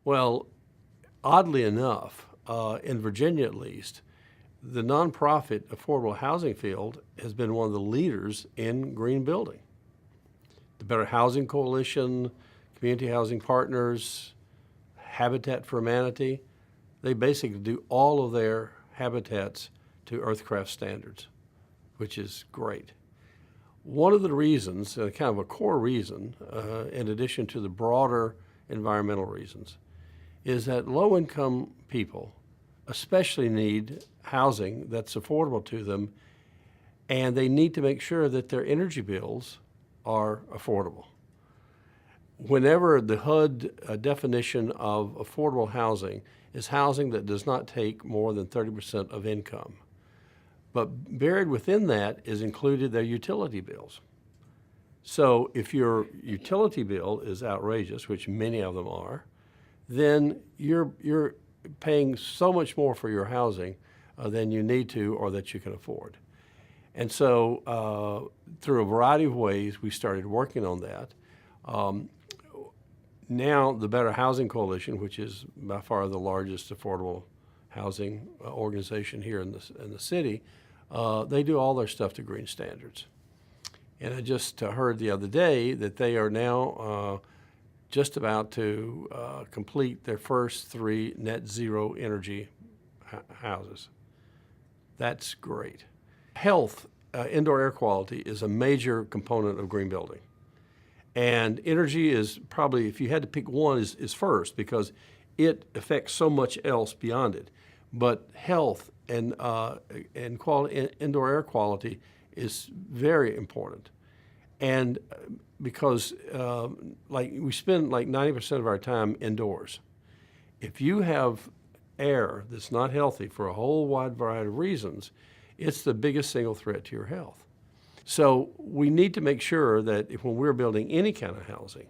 Well, oddly enough, in Virginia at least, the nonprofit affordable housing field has been one of the leaders in green building. The Better Housing Coalition, Community Housing Partners, Habitat for Humanity, they basically do all of their habitats to Earthcraft standards, which is great. One of the reasons, kind of a core reason, in addition to the broader environmental reasons, is that low-income people especially need housing that's affordable to them, and they need to make sure that their energy bills are affordable. Whenever the HUD definition of affordable housing is housing that does not take more than 30% of income, but buried within that is included their utility bills. So if your utility bill is outrageous, which many of them are, then you're paying so much more for your housing than you need to or that you can afford. And so through a variety of ways, we started working on that. Now the Better Housing Coalition, which is by far the largest affordable housing organization here in the city, they do all their stuff to green standards. And I just heard the other day that they are now just about to complete their first 3 net zero energy houses. That's great. Health, indoor air quality is a major component of green building. And energy is probably, if you had to pick one, is first because it affects so much else beyond it. But health and quality, indoor air quality is very important. And because like we spend like 90% of our time indoors. If you have air that's not healthy for a whole wide variety of reasons, it's the biggest single threat to your health. So we need to make sure that if when we're building any kind of housing,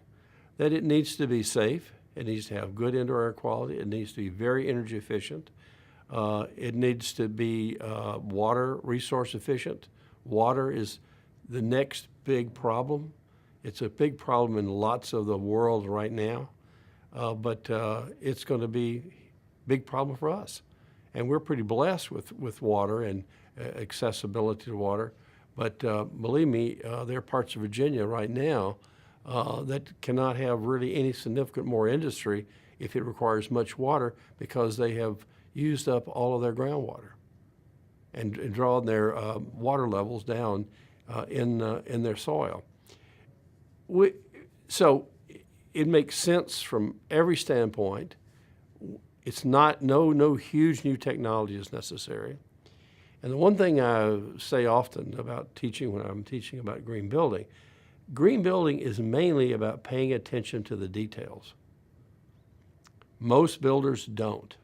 that it needs to be safe, it needs to have good indoor air quality, it needs to be very energy efficient, it needs to be water resource efficient. Water is the next big problem. It's a big problem in lots of the world right now, but it's going to be a big problem for us. And we're pretty blessed with water and accessibility to water. But believe me, there are parts of Virginia right now that cannot have really any significant more industry if it requires much water because they have used up all of their groundwater and drawn their water levels down in their soil. So it makes sense from every standpoint. It's not, no huge new technology is necessary. And the one thing I say often about teaching when I'm teaching about green building is mainly about paying attention to the details. Most builders don't.